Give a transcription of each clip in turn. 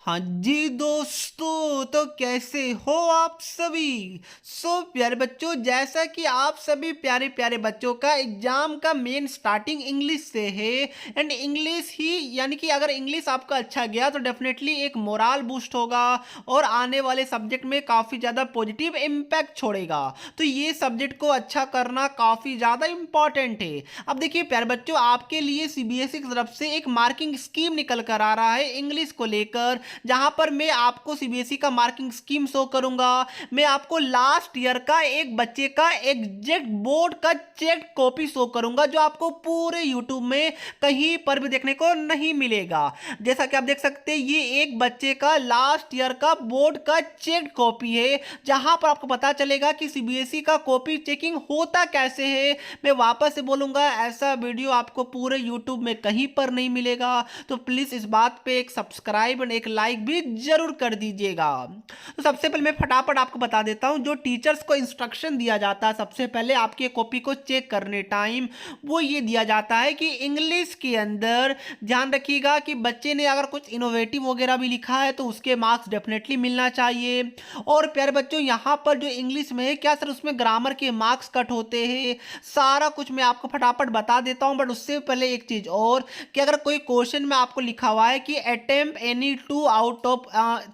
हाँ जी दोस्तों, तो कैसे हो आप सभी। प्यारे बच्चों, जैसा कि आप सभी प्यारे प्यारे बच्चों का एग्जाम का मेन स्टार्टिंग इंग्लिश से है। एंड इंग्लिश ही यानी कि अगर इंग्लिश आपका अच्छा गया तो डेफिनेटली एक मोराल बूस्ट होगा और आने वाले सब्जेक्ट में काफ़ी ज़्यादा पॉजिटिव इम्पैक्ट छोड़ेगा। तो ये सब्जेक्ट को अच्छा करना काफ़ी ज़्यादा इम्पॉर्टेंट है। अब देखिए प्यारे बच्चों, आपके लिए सीबीएसई की तरफ से एक मार्किंग स्कीम निकल कर आ रहा है इंग्लिश को लेकर, जहां पर मैं आपको सीबीएसई का मार्किंग स्कीम शो करूंगा। मैं आपको लास्ट ईयर का एक बच्चे का एग्जैक्ट बोर्ड का चेक कॉपी शो करूंगा, जो आपको पूरे यूट्यूब में कहीं पर भी देखने को नहीं मिलेगा। जैसा कि आप देख सकते हैं, ये एक बच्चे का लास्ट ईयर का बोर्ड का चेक कॉपी है, जहां पर आपको पता चलेगा कि सीबीएसई का कॉपी चेकिंग होता कैसे है। मैं वापस से बोलूंगा, ऐसा वीडियो आपको पूरे यूट्यूब में कहीं पर नहीं मिलेगा। तो प्लीज इस बात पे एक सब्सक्राइब और एक लाइक भी जरूर कर दीजिएगा। तो सबसे पहले मैं फटाफट आपको बता देता हूं, जो टीचर्स को इंस्ट्रक्शन दिया जाता है सबसे पहले आपके कॉपी को चेक करने टाइम, वो ये दिया जाता है कि इंग्लिश के अंदर ध्यान रखिएगा कि बच्चे ने अगर कुछ इनोवेटिव वगैरह भी लिखा है तो उसके मार्क्स डेफिनेटली मिलना चाहिए। और प्यारे बच्चों, यहाँ पर जो इंग्लिश में है, क्या सर उसमें ग्रामर के मार्क्स कट होते हैं, सारा कुछ मैं आपको फटाफट बता देता हूं। बट उससे पहले एक चीज और, कि अगर कोई क्वेश्चन में आपको लिखा हुआ है कि अटेम्प्ट एनी 2 आउट ऑफ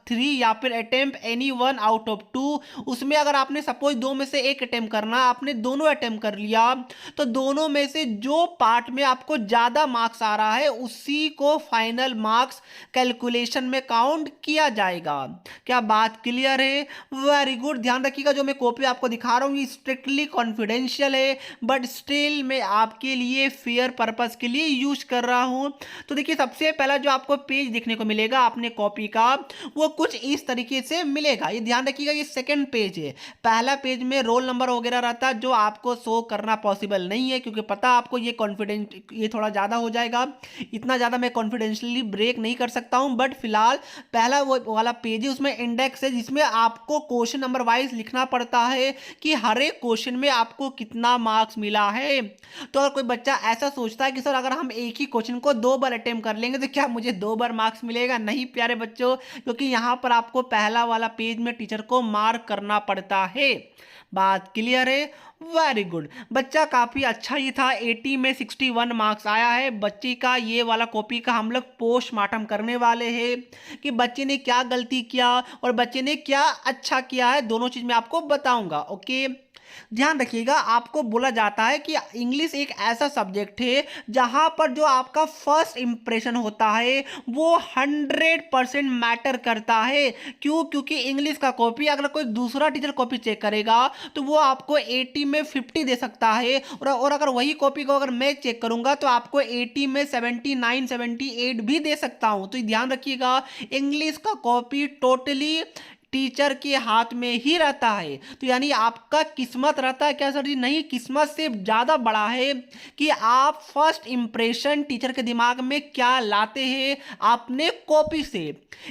3 या फिर अटेम्प्ट एनी 1 आउट ऑफ 2, उसमें अगर आपने सपोज दो में से एक अटेम्प्ट करना, आपने दोनों अटेम्प्ट कर लिया, तो दोनों में से जो पार्ट में आपको ज्यादा मार्क्स आ रहा है उसी को फाइनल मार्क्स कैलकुलेशन में काउंट किया जाएगा। क्या बात क्लियर है? Very good. ध्यान रखिएगा, जो मैं कॉपी आपको दिखा रहा हूँ ये स्ट्रिक्टली कॉन्फिडेंशियल है, बट स्टिल मैं आपके लिए फेयर पर्पस के लिए यूज कर रहा हूं। तो देखिए, सबसे पहला जो आपको पेज देखने को मिलेगा अपने कॉपी का, वो कुछ इस तरीके से मिलेगा। ये ध्यान रखिएगा, ये सेकंड पेज है। पहला पेज में रोल नंबर वगैरह रहता है, जो आपको शो करना पॉसिबल नहीं है, क्योंकि पता आपको ये कॉन्फिडेंट ये थोड़ा ज़्यादा हो जाएगा। इतना ज़्यादा मैं कॉन्फिडेंशियली ब्रेक नहीं कर सकता हूँ, बट फिलहाल पहला वो वाला पेज है, उसमें इंडेक्स है, जिसमें आपको क्वेश्चन नंबर वाइज लिखना पड़ता है कि हर एक क्वेश्चन में आपको कितना मार्क्स मिला है। तो अगर कोई बच्चा ऐसा सोचता है कि सर अगर हम एक ही क्वेश्चन को 2 बार अटेम्प्ट कर लेंगे तो क्या मुझे 2 बार मार्क्स मिलेगा, नहीं प्यारे बच्चों, क्योंकि यहाँ पर आपको पहला वाला पेज में टीचर को मार्क करना पड़ता है। बात क्लियर है? Very good. बच्चा काफ़ी अच्छा ही था, 80 में 61 मार्क्स आया है। बच्चे का ये वाला कॉपी का हम लोग पोस्टमार्टम करने वाले हैं कि बच्चे ने क्या गलती किया और बच्चे ने क्या अच्छा किया है, दोनों चीज़ मैं आपको बताऊंगा। ओके, ध्यान रखिएगा, आपको बोला जाता है कि इंग्लिश एक ऐसा सब्जेक्ट है जहां पर जो आपका फर्स्ट इंप्रेशन होता है वो 100% मैटर करता है। क्यों? क्योंकि इंग्लिश का कॉपी अगर कोई दूसरा टीचर कॉपी चेक करेगा तो वो आपको 80 में 50 दे सकता है, और अगर वही कॉपी को अगर मैं चेक करूंगा तो आपको 80 में 79 78 भी दे सकता हूं। तो ध्यान रखिएगा, इंग्लिश का कॉपी टोटली टीचर के हाथ में ही रहता है। तो यानी आपका किस्मत रहता है क्या सर जी? नहीं, किस्मत से ज़्यादा बड़ा है कि आप फर्स्ट इंप्रेशन टीचर के दिमाग में क्या लाते हैं आपने कॉपी से।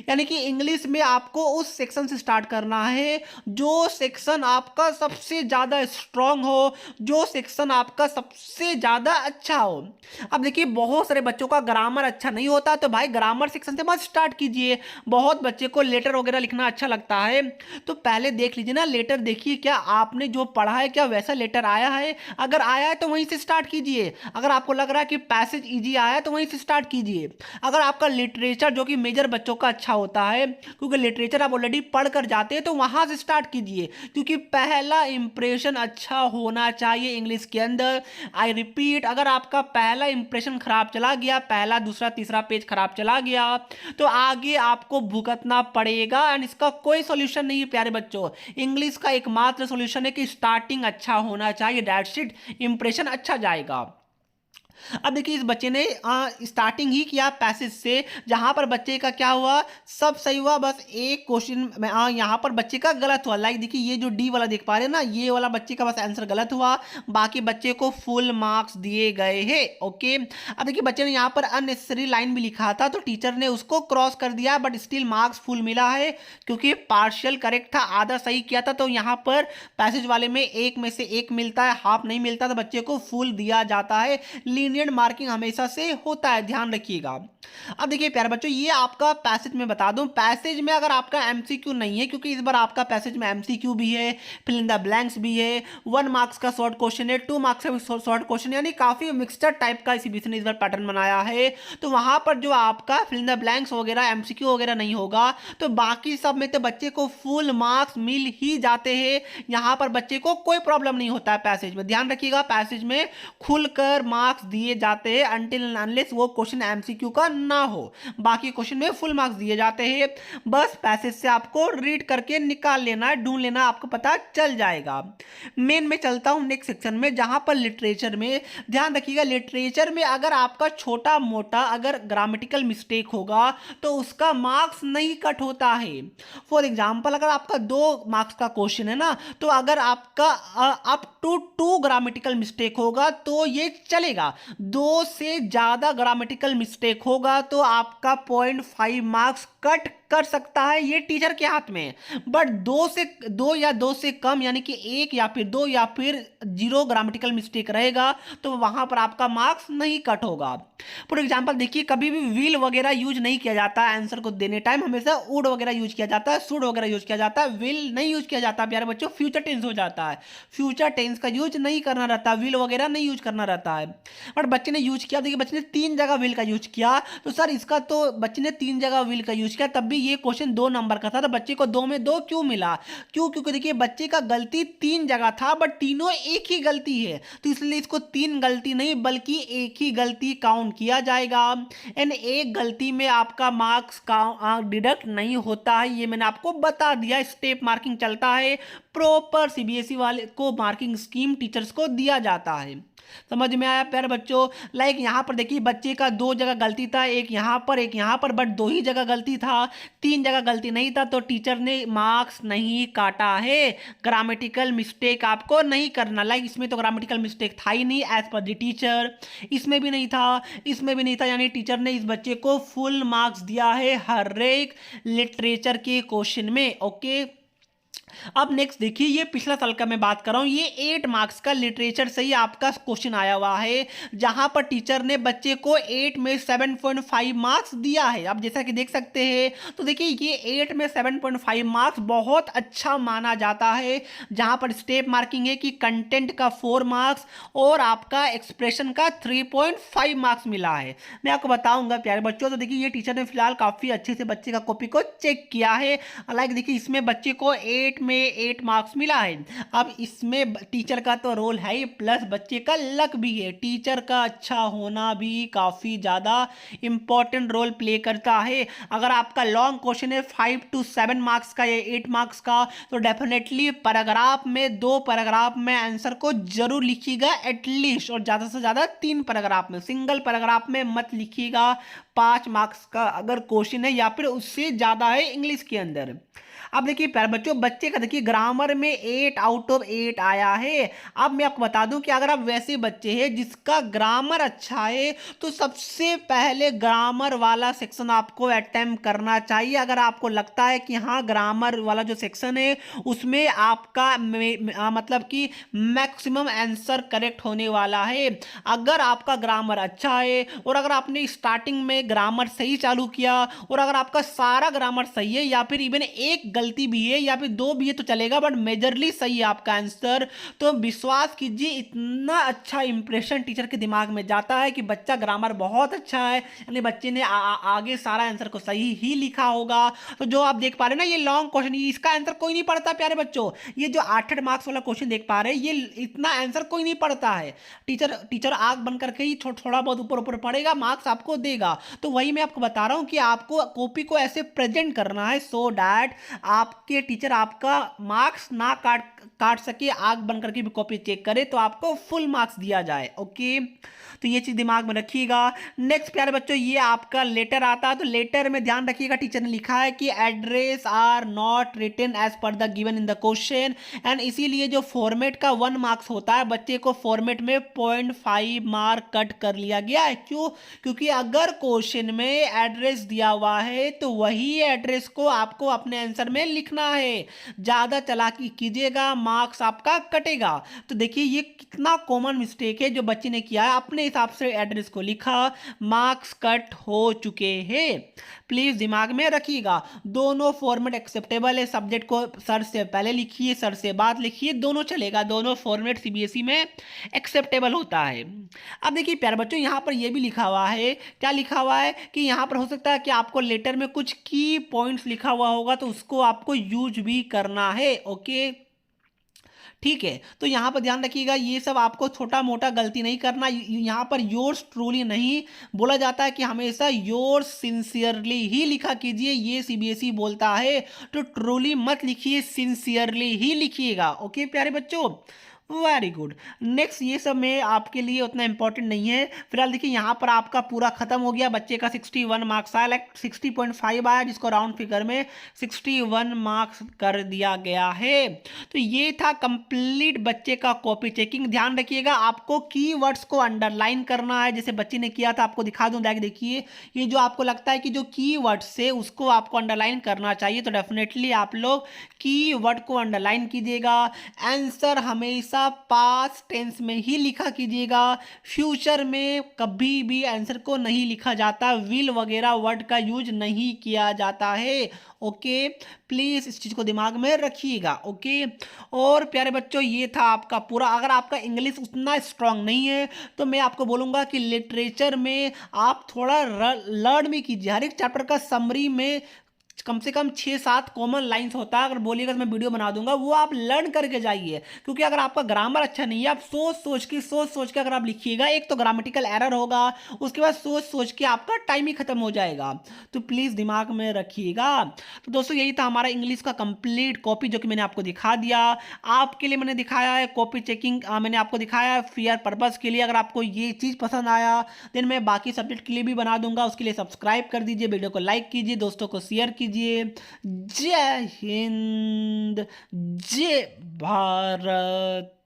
यानी कि इंग्लिश में आपको उस सेक्शन से स्टार्ट करना है जो सेक्शन आपका सबसे ज़्यादा स्ट्रांग हो, जो सेक्शन आपका सबसे ज़्यादा अच्छा हो। अब देखिए, बहुत सारे बच्चों का ग्रामर अच्छा नहीं होता, तो भाई ग्रामर सेक्शन से मत स्टार्ट कीजिए। बहुत बच्चे को लेटर वगैरह लिखना अच्छा लगता है, तो पहले देख लीजिए ना, लेटर देखिए क्या आपने जो पढ़ा है क्या वैसा लेटर आया है। अगर आया है तो वहीं से स्टार्ट कीजिए। अगर आपको लग रहा है कि पैसेज इजी आया है तो वहीं से स्टार्ट कीजिए। अगर आपका लिटरेचर, जो कि मेजर बच्चों का अच्छा होता है, क्योंकि लिटरेचर आप ऑलरेडी पढ़ कर जाते हैं, तो वहां से स्टार्ट कीजिए, क्योंकि पहला इंप्रेशन अच्छा होना चाहिए इंग्लिश के अंदर। आई रिपीट, अगर आपका पहला इंप्रेशन खराब चला गया, पहला दूसरा तीसरा पेज खराब चला गया, तो आगे आपको भुगतना पड़ेगा। एंड इसका कोई सॉल्यूशन नहीं है प्यारे बच्चों। इंग्लिश का एकमात्र सॉल्यूशन है कि स्टार्टिंग अच्छा होना चाहिए, दैट्स इट। इंप्रेशन अच्छा जाएगा। अब देखिए, इस बच्चे ने स्टार्टिंग ही किया पैसेज से, जहां पर बच्चे का क्या हुआ, सब सही हुआ, बस एक क्वेश्चन में यहाँ पर बच्चे का गलत हुआ। लाइक देखिए, ये जो डी वाला देख पा रहे हैं ना, ये वाला बच्चे का बस आंसर गलत हुआ, बाकी बच्चे को फुल मार्क्स दिए गए हैं। ओके, अब देखिए, बच्चे ने यहाँ पर अननेसेसरी लाइन भी लिखा था, तो टीचर ने उसको क्रॉस कर दिया, बट स्टिल मार्क्स फुल मिला है, क्योंकि पार्शियल करेक्ट था, आधा सही किया था। तो यहाँ पर पैसेज वाले में एक में से एक मिलता है, हाफ नहीं मिलता, तो बच्चे को फुल दिया जाता है। लीनियंट मार्किंग हमेशा से होता है, ध्यान रखिएगा। अब देखिए प्यारे बच्चों, ये आपका पैसेज में बता दूं, पैसेज में अगर आपका एमसीक्यू नहीं है, क्योंकि इस बार आपका पैसेज में एमसीक्यू भी है, फिल इन द ब्लैंक्स भी है, 1 मार्क्स का शॉर्ट क्वेश्चन है, 2 मार्क्स का भी शॉर्ट क्वेश्चन, यानी काफी मिक्सचर टाइप का सीबीएसई ने इस बार पैटर्न बनाया है। तो वहां पर जो आपका फिल इन द ब्लैंक्स वगैरह एमसीक्यू वगैरह नहीं होगा, तो बाकी सब में तो बच्चे को फुल मार्क्स मिल ही जाते हैं। यहाँ पर बच्चे को कोई प्रॉब्लम नहीं होता है पैसेज में, ध्यान रखिएगा, पैसेज में खुलकर मार्क्स दिए जाते हैं अनटिल अनलेस वो क्वेश्चन एमसीक्यू का ना हो। बाकी क्वेश्चन में फुल मार्क्स दिए जाते हैं, बस पैसेज से आपको रीड करके निकाल लेना है, ढूंढ लेना, आपको पता चल जाएगा। मेन में चलता हूं नेक्स्ट सेक्शन में, जहां पर लिटरेचर में ध्यान रखिएगा, लिटरेचर में अगर आपका छोटा मोटा अगर ग्रामेटिकल मिस्टेक होगा तो उसका मार्क्स नहीं कट होता है। फॉर एग्जाम्पल, अगर आपका 2 मार्क्स का क्वेश्चन है ना, तो अगर आपका अप टू 2 ग्रामेटिकल मिस्टेक होगा तो ये चलेगा, 2 से ज्यादा ग्रामेटिकल मिस्टेक होगा तो आपका 0.5 मार्क्स कट कर सकता है, ये टीचर के हाथ में। बट 2 या 2 से कम, यानी कि 1 या फिर 2 या फिर 0 ग्रामेटिकल मिस्टेक रहेगा तो वहां पर आपका मार्क्स नहीं कट होगा। फॉर एग्जांपल देखिए, कभी भी विल वगैरह यूज नहीं किया जाता है आंसर को देने टाइम, हमेशा वुड वगैरह यूज किया जाता है, शुड वगैरह यूज किया जाता है, विल नहीं यूज किया जाता प्यारे बच्चों, फ्यूचर टेंस हो जाता है, फ्यूचर टेंस का यूज नहीं करना रहता, विल वगैरह नहीं यूज करना रहता है। बट बच्चे ने यूज किया, देखिए बच्चे ने 3 जगह विल का यूज किया, तो सर इसका तो बच्चे ने 3 जगह विल का यूज किया, तब भी ये क्वेश्चन 2 नंबर का था, तो बच्चे को 2 में 2 क्यों मिला? क्यों? क्योंकि देखिए बच्चे का गलती 3 जगह था, बट तीनों एक ही गलती है, तो इसलिए इसको 3 गलती नहीं बल्कि एक ही गलती काउंट किया जाएगा। एंड एक गलती में आपका मार्क्स का डिडक्ट नहीं होता है, ये मैंने आपको बता दिया, स्टेप मार्किंग चलता है, प्रॉपर सीबीएसई वाले को मार्किंग स्कीम टीचर्स को दिया जाता है। समझ में आया प्यारे बच्चों? लाइक यहाँ पर देखिए बच्चे का 2 जगह गलती था, एक यहाँ पर एक यहाँ पर, बट 2 ही जगह गलती था, 3 जगह गलती नहीं था, तो टीचर ने मार्क्स नहीं काटा है। ग्रामेटिकल मिस्टेक आपको नहीं करना, लाइक इसमें तो ग्रामेटिकल मिस्टेक था ही नहीं एज पर द टीचर, इसमें भी नहीं था, इसमें भी नहीं था, यानी टीचर ने इस बच्चे को फुल मार्क्स दिया है हर एक लिटरेचर के क्वेश्चन में। ओके, अब नेक्स्ट देखिए, ये पिछला साल का मैं बात कर रहा हूं, ये 8 मार्क्स का लिटरेचर से ही आपका क्वेश्चन आया हुआ है, जहां पर टीचर ने बच्चे को 8 में 7.5 मार्क्स दिया है। अब जैसा कि देख सकते हैं, तो देखिए ये 8 में 7.5 मार्क्स बहुत अच्छा माना जाता है, जहां पर स्टेप मार्किंग है कि कंटेंट का 4 मार्क्स और आपका एक्सप्रेशन का 3.5 मार्क्स मिला है। मैं आपको बताऊंगा प्यारे बच्चों, तो देखिए ये टीचर ने फिलहाल काफी अच्छे से बच्चे का कॉपी को चेक किया है, लाइक देखिए इसमें बच्चे को 8 में 8 मार्क्स मिला है। अब इसमें टीचर का तो रोल है ही, प्लस बच्चे का लक भी है, टीचर का अच्छा होना भी काफी ज्यादा इंपॉर्टेंट रोल प्ले करता है। अगर आपका लॉन्ग क्वेश्चन है 5 to 7 मार्क्स का या 8 मार्क्स का, तो डेफिनेटली पैराग्राफ में 2 पैराग्राफ में आंसर को जरूर लिखिएगा एटलीस्ट, और ज्यादा से ज्यादा 3 पैराग्राफ में, सिंगल पैराग्राफ में मत लिखिएगा। 5 मार्क्स का अगर क्वेश्चन है या फिर उससे ज्यादा है इंग्लिश के अंदर। अब देखिए प्यारे बच्चों, बच्चे का देखिए ग्रामर में 8 आउट ऑफ 8 आया है। अब मैं आपको बता दूं कि अगर आप वैसे बच्चे हैं जिसका ग्रामर अच्छा है, तो सबसे पहले ग्रामर वाला सेक्शन आपको अटेम्प्ट करना चाहिए। अगर आपको लगता है कि हाँ ग्रामर वाला जो सेक्शन है उसमें आपका मतलब कि मैक्सिमम आंसर करेक्ट होने वाला है, अगर आपका ग्रामर अच्छा है और अगर आपने स्टार्टिंग में ग्रामर सही चालू किया और अगर आपका सारा ग्रामर सही है या फिर इवन एक गलती भी है या फिर 2 भी है तो चलेगा, बट मेजरली सही है आपका आंसर, तो विश्वास कीजिए इतना अच्छा इंप्रेशन टीचर के दिमाग में जाता है कि बच्चा ग्रामर बहुत अच्छा है, यानी बच्चे ने आगे सारा आंसर को सही ही लिखा होगा। तो जो आप देख पा रहे हैं ना, ये लॉन्ग क्वेश्चन, इसका आंसर कोई नहीं पढ़ता प्यारे बच्चों। ये जो 8 मार्क्स वाला क्वेश्चन देख पा रहे हैं, ये इतना आंसर कोई नहीं पढ़ता है। टीचर आग बन करके ही थोड़ा बहुत ऊपर ऊपर पढ़ेगा, मार्क्स आपको देगा। तो वही मैं आपको बता रहा हूं कि आपको कॉपी को ऐसे प्रेजेंट करना है सो दैट आपके टीचर आपका मार्क्स ना काट सके, आग बन करके भी कॉपी चेक करे तो आपको फुल मार्क्स दिया जाए। ओके, तो ये चीज दिमाग में रखिएगा। नेक्स्ट प्यारे बच्चों, ये आपका लेटर आता है, तो लेटर में ध्यान रखिएगा, टीचर ने लिखा है कि address are not written as per the given in the question, and इसीलिए जो फॉर्मेट का 1 मार्क्स होता है, बच्चे को फॉर्मेट में 0.5 मार्क कट कर लिया गया है। क्यों? क्योंकि अगर क्वेश्चन में एड्रेस दिया हुआ है तो वही एड्रेस को आपको अपने आंसर में में लिखना है। ज़्यादा चालाकी कीजिएगा, मार्क्स आपका कटेगा। तो देखिए ये कितना कॉमन मिस्टेक है जो बच्चे ने किया है, अपने हिसाब से एड्रेस को लिखा, मार्क्स कट हो चुके हैं। प्लीज़ दिमाग में रखिएगा, दोनों फॉर्मेट एक्सेप्टेबल है। सब्जेक्ट को सर से पहले लिखिए, सर से बाद लिखिए, दोनों चलेगा, दोनों फॉर्मेट सीबीएसई में एक्सेप्टेबल होता है। अब देखिए प्यारे बच्चों, यहाँ पर यह भी लिखा हुआ है, क्या लिखा हुआ है कि यहाँ पर हो सकता है कि आपको लेटर में कुछ की पॉइंट्स लिखा हुआ होगा, तो उसको आपको यूज भी करना है। ओके, ठीक है। तो यहाँ पर ध्यान रखिएगा, ये सब आपको छोटा मोटा गलती नहीं करना। यहाँ पर योर्स ट्रूली नहीं बोला जाता है कि हमेशा योर्स सिंसियरली ही लिखा कीजिए, ये सीबीएसई बोलता है। तो ट्रूली मत लिखिए, सिंसियरली ही लिखिएगा। ओके प्यारे बच्चों, वेरी गुड। नेक्स्ट, ये सब में आपके लिए उतना इंपॉर्टेंट नहीं है। फिलहाल देखिए यहाँ पर आपका पूरा खत्म हो गया। बच्चे का 61 मार्क्स आया, लाइक 60.5 आया, जिसको राउंड फिगर में 61 मार्क्स कर दिया गया है। तो ये था कंप्लीट बच्चे का कॉपी चेकिंग। ध्यान रखिएगा, आपको कीवर्ड्स को अंडरलाइन करना है, जैसे बच्चे ने किया था। आपको दिखा दूं, देखिए ये जो आपको लगता है कि जो कीवर्ड्स है उसको आपको अंडरलाइन करना चाहिए, तो डेफिनेटली आप लोग कीवर्ड को अंडरलाइन कीजिएगा। आंसर हमेशा पास्ट टेंस में ही लिखा कीजिएगा, फ्यूचर में कभी भी आंसर को नहीं लिखा जाता, विल वगैरह वर्ड का यूज नहीं किया जाता है। ओके, प्लीज इस चीज को दिमाग में रखिएगा। ओके, और प्यारे बच्चों ये था आपका पूरा। अगर आपका इंग्लिश उतना स्ट्रांग नहीं है तो मैं आपको बोलूंगा कि लिटरेचर में आप थोड़ा लर्न भी कीजिए। हर एक चैप्टर का समरी में कम से कम 6-7 कॉमन लाइंस होता है। अगर बोलिएगा तो मैं वीडियो बना दूंगा, वो आप लर्न करके जाइए। क्योंकि अगर आपका ग्रामर अच्छा नहीं है, आप सोच सोच के अगर आप लिखिएगा, एक तो ग्रामेटिकल एरर होगा, उसके बाद सोच के आपका टाइम ही खत्म हो जाएगा। तो प्लीज दिमाग में रखिएगा। तो दोस्तों यही था हमारा इंग्लिश का कंप्लीट कॉपी, जो कि मैंने आपको दिखा दिया। आपके लिए मैंने दिखाया है कॉपी चेकिंग, मैंने आपको दिखाया है फेयर पर्पस के लिए। अगर आपको ये चीज पसंद आया देन मैं बाकी सब्जेक्ट के लिए भी बना दूंगा। उसके लिए सब्सक्राइब कर दीजिए, वीडियो को लाइक कीजिए, दोस्तों को शेयर कीजिए। जय हिंद, जय भारत।